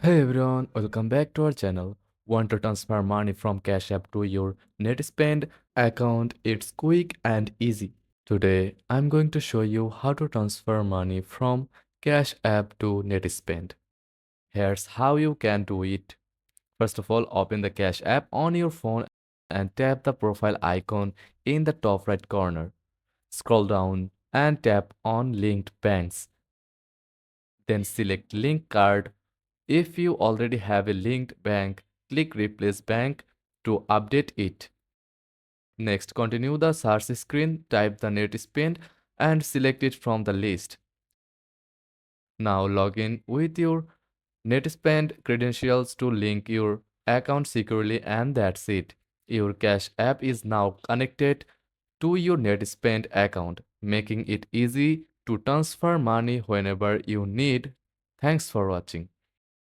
Hey everyone, welcome back to our channel. Want to transfer money from Cash App to your Netspend account? It's quick and easy. Today, I'm going to show you how to transfer money from Cash App to Netspend. Here's how you can do it. First of all, open the Cash App on your phone and tap the profile icon in the top right corner. Scroll down and tap on Linked Banks. Then select Link Card. If you already have a linked bank, click Replace Bank to update it. Next, continue the search screen, type the net spend and select it from the list. Now log in with your NetSpend credentials to link your account securely, and that's it. Your Cash App is now connected to your NetSpend account, making it easy to transfer money whenever you need. Thanks for watching.